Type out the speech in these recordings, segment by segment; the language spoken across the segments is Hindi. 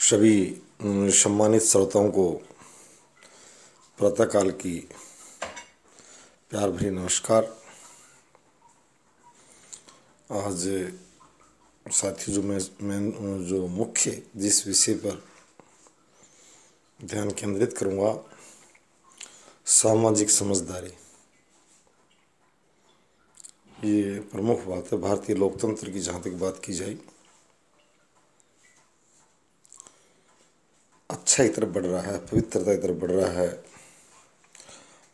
सभी सम्मानित श्रोताओं को प्रातःकाल की प्यार भरी नमस्कार। आज साथियों मैं जो मुख्य जिस विषय पर ध्यान केंद्रित करूंगा, सामाजिक समझदारी। ये प्रमुख बात है भारतीय लोकतंत्र की। जहाँ तक बात की जाए, अच्छाई तरफ बढ़ रहा है, पवित्रता की तरफ बढ़ रहा है,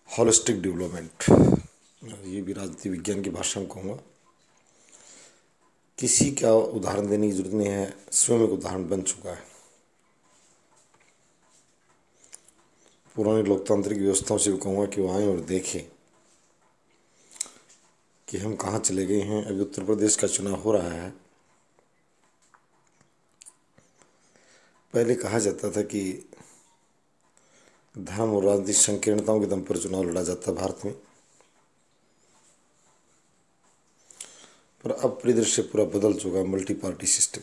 होलिस्टिक डेवलपमेंट। ये भी राजनीति विज्ञान की भाषा में कहूँगा। किसी का उदाहरण देने की जरूरत नहीं है, स्वयं एक उदाहरण बन चुका है। पुरानी लोकतांत्रिक व्यवस्थाओं से भी कहूँगा कि वो आएँ और देखें कि हम कहाँ चले गए हैं। अभी उत्तर प्रदेश का चुनाव हो रहा है। पहले कहा जाता था कि धर्म और राजनीतिक संकीर्णताओं के दम पर चुनाव लड़ा जाता भारत में, पर अब परिदृश्य पूरा बदल चुका। Multi party system.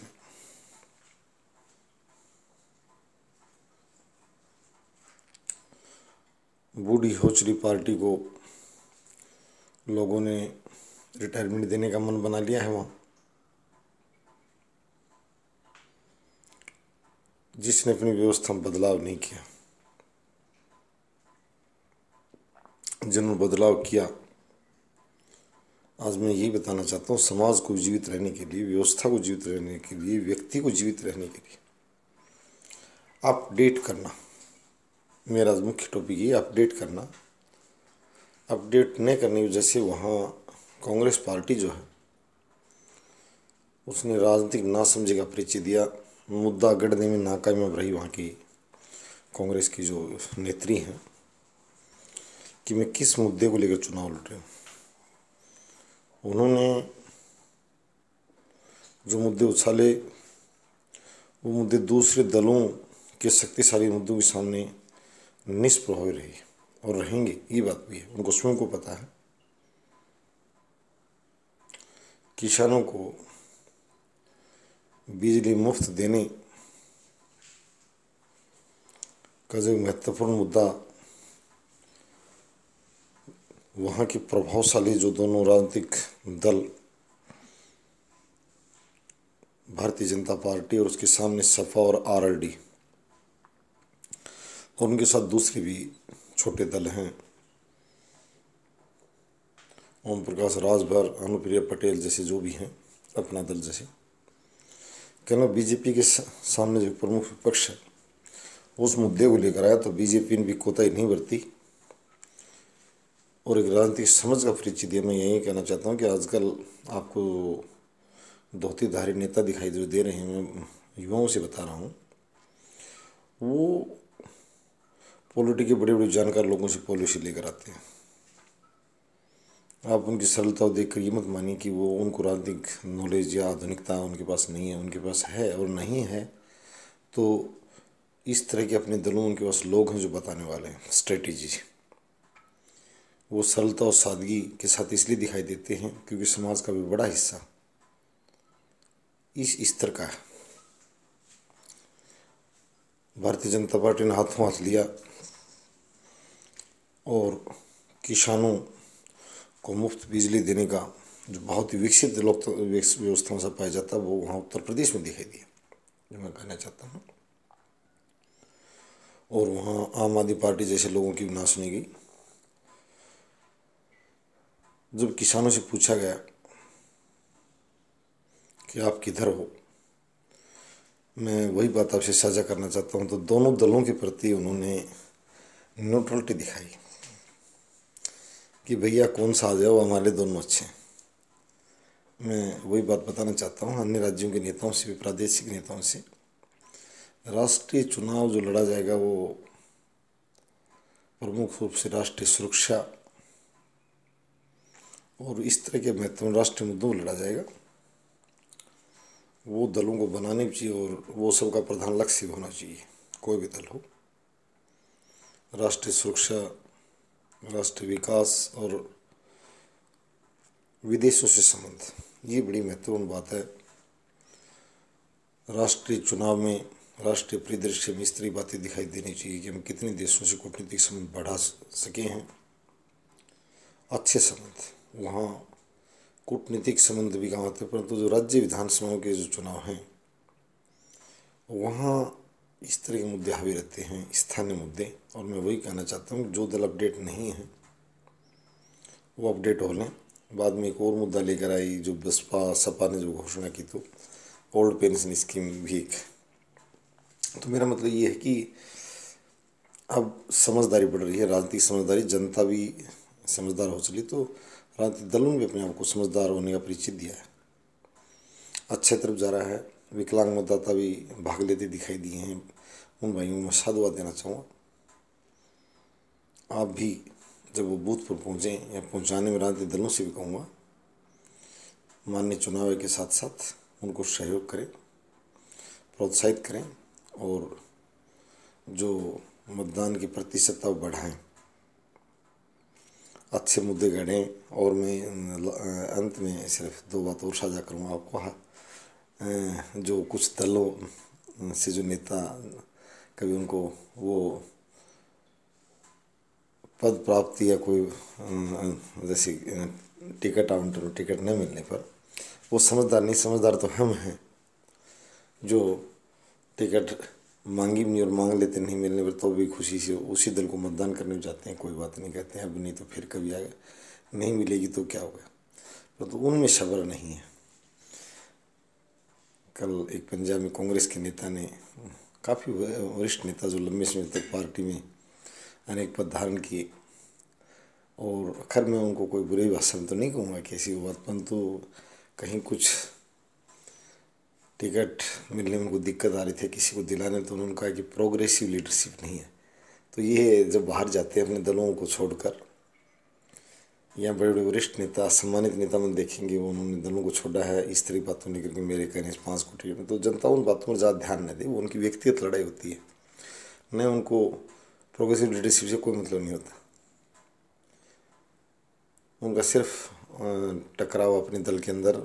बूढ़ी हो चुकी पार्टी को लोगों ने रिटायरमेंट देने का मन बना लिया है। वहाँ जिसने अपनी व्यवस्था में बदलाव नहीं किया, जिन्होंने बदलाव किया, आज मैं यही बताना चाहता हूँ, समाज को जीवित रहने के लिए, व्यवस्था को जीवित रहने के लिए, व्यक्ति को जीवित रहने के लिए अपडेट करना मेरा मुख्य टॉपिक। ये अपडेट करना। अपडेट नहीं करने की वजह से वहाँ कांग्रेस पार्टी जो है उसने राजनीतिक नासमझी का परिचय दिया। मुद्दा गढ़ने में नाकामयाब रही वहाँ की कांग्रेस की जो नेत्री हैं कि मैं किस मुद्दे को लेकर चुनाव लड़ रही हूँ। उन्होंने जो मुद्दे उछाले, वो मुद्दे दूसरे दलों के शक्तिशाली मुद्दों के सामने निष्प्रभावी रही और रहेंगे। ये बात भी है, उनको स्वयं को पता है। किसानों को बिजली मुफ्त देने का जो महत्वपूर्ण मुद्दा, वहाँ की प्रभावशाली जो दोनों राजनीतिक दल, भारतीय जनता पार्टी और उसके सामने सपा और आरएलडी, और उनके साथ दूसरे भी छोटे दल हैं, ओम प्रकाश राजभर, अनुप्रिया पटेल जैसे जो भी हैं, अपना दल जैसे, कहना बीजेपी के सामने जो प्रमुख विपक्ष है उस मुद्दे को लेकर आया, तो बीजेपी ने भी कोताही नहीं बरती और एक राजनीतिक समझ का परिचय दिया। मैं यही कहना चाहता हूँ कि आजकल आपको धोतीधारी नेता दिखाई दे रहे हैं। मैं युवाओं से बता रहा हूँ, वो पॉलिटिक्स के बड़े बड़े जानकार लोगों से पॉलिसी लेकर आते हैं। आप उनकी सरलता देखकर ये मत मानिए कि वो उनको राजनीतिक नॉलेज या आधुनिकता उनके पास नहीं है। उनके पास है, और नहीं है तो इस तरह के अपने दलों उनके पास लोग हैं जो बताने वाले हैं स्ट्रेटेजी। वो सरलता और सादगी के साथ इसलिए दिखाई देते हैं क्योंकि समाज का भी बड़ा हिस्सा इस स्तर का है। भारतीय जनता पार्टी ने हाथों हाथ लिया और किसानों को मुफ्त बिजली देने का जो बहुत ही विकसित लोक व्यवस्थाओं से पाया जाता है, वो वहाँ उत्तर प्रदेश में दिखाई दिया, जो मैं कहना चाहता हूँ। और वहाँ आम आदमी पार्टी जैसे लोगों की ना सुनी गई। जब किसानों से पूछा गया कि आप किधर हो, मैं वही बात आपसे साझा करना चाहता हूँ, तो दोनों दलों के प्रति उन्होंने न्यूट्रलिटी दिखाई कि भैया कौन सा आ जाओ, हमारे दोनों अच्छे हैं। मैं वही बात बताना चाहता हूँ अन्य राज्यों के नेताओं से भी, प्रादेशिक नेताओं से। राष्ट्रीय चुनाव जो लड़ा जाएगा वो प्रमुख रूप से राष्ट्रीय सुरक्षा और इस तरह के महत्वपूर्ण राष्ट्रीय मुद्दों पर लड़ा जाएगा। वो दलों को बनाने भी चाहिए और वो सबका प्रधान लक्ष्य होना चाहिए, कोई भी दल हो। राष्ट्रीय सुरक्षा, राष्ट्रीय विकास और विदेशों से संबंध, ये बड़ी महत्वपूर्ण बात है। राष्ट्रीय चुनाव में राष्ट्रीय परिदृश्य में इस तरह बातें दिखाई देनी चाहिए कि हम कितने देशों से कूटनीतिक संबंध बढ़ा सके हैं, अच्छे संबंध। वहाँ कूटनीतिक संबंध भी कहाँ होते हैं, परंतु जो राज्य विधानसभाओं के जो चुनाव हैं वहाँ इस तरह के मुद्दे हावी रहते हैं, स्थानीय मुद्दे। और मैं वही कहना चाहता हूँ जो दल अपडेट नहीं है वो अपडेट हो लें। बाद में एक और मुद्दा लेकर आई जो बसपा सपा ने जो घोषणा की, तो ओल्ड पेंशन स्कीम भी एक। तो मेरा मतलब ये है कि अब समझदारी बढ़ रही है, राजनीतिक समझदारी, जनता भी समझदार हो चली, तो राजनीतिक दलों ने भी अपने आप को समझदार होने का परिचय दिया है, अच्छे तरफ जा रहा है। विकलांग मतदाता भी भाग लेते दिखाई दिए हैं। उन भाइयों को मैं साधुवाद देना चाहूँगा। आप भी जब वो बूथ पर पहुँचें या पहुँचाने में राजनीतिक दलों से भी कहूँगा, माननीय चुनाव के साथ साथ उनको सहयोग करें, प्रोत्साहित करें और जो मतदान की प्रतिशतता बढ़ाएं, अच्छे मुद्दे गढ़ें। और मैं अंत में सिर्फ दो बात और साझा करूँगा आपको। जो कुछ दलों से जो नेता कभी उनको वो पद प्राप्ति या कोई जैसे टिकट आवंटन, टिकट न मिलने पर वो समझदार नहीं, समझदार तो हम हैं जो टिकट मांगी भी नहीं और मांग लेते नहीं मिलने पर तो भी खुशी से उसी दल को मतदान करने जाते हैं, कोई बात नहीं, कहते हैं अब नहीं तो फिर कभी आएगा, नहीं मिलेगी तो क्या होगा। तो उनमें सब्र नहीं है। कल एक पंजाब में कांग्रेस के नेता ने, काफ़ी वरिष्ठ नेता जो लंबे समय तक पार्टी में अनेक पद धारण किए, और खैर मैं उनको कोई बुरी भाषा में तो नहीं कहूँगा कि ऐसी बात, परंतु कहीं कुछ टिकट मिलने में उनको दिक्कत आ रही थी किसी को दिलाने, तो उन्होंने कहा कि प्रोग्रेसिव लीडरशिप नहीं है। तो ये जब बाहर जाते हैं अपने दलों को छोड़कर, या बड़े बड़े वरिष्ठ नेता, सम्मानित नेता में देखेंगे वो उन्होंने दलों को छोड़ा है, इस तरह बातों नहीं करके मेरे कहने से 5 को टिकट में, तो जनता उन बातों पर ज़्यादा ध्यान न दे। वो उनकी व्यक्तिगत लड़ाई होती है, न उनको प्रोग्रेसिव लीडरशिप से कोई मतलब नहीं होता। उनका सिर्फ टकराव अपने दल के अंदर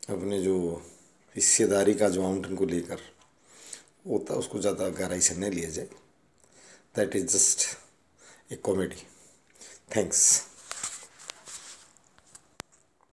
अपने जो हिस्सेदारी का जो आवंटन को लेकर होता है, उसको ज़्यादा गहराई से न लिया जाए। That is just a comedy. Thanks.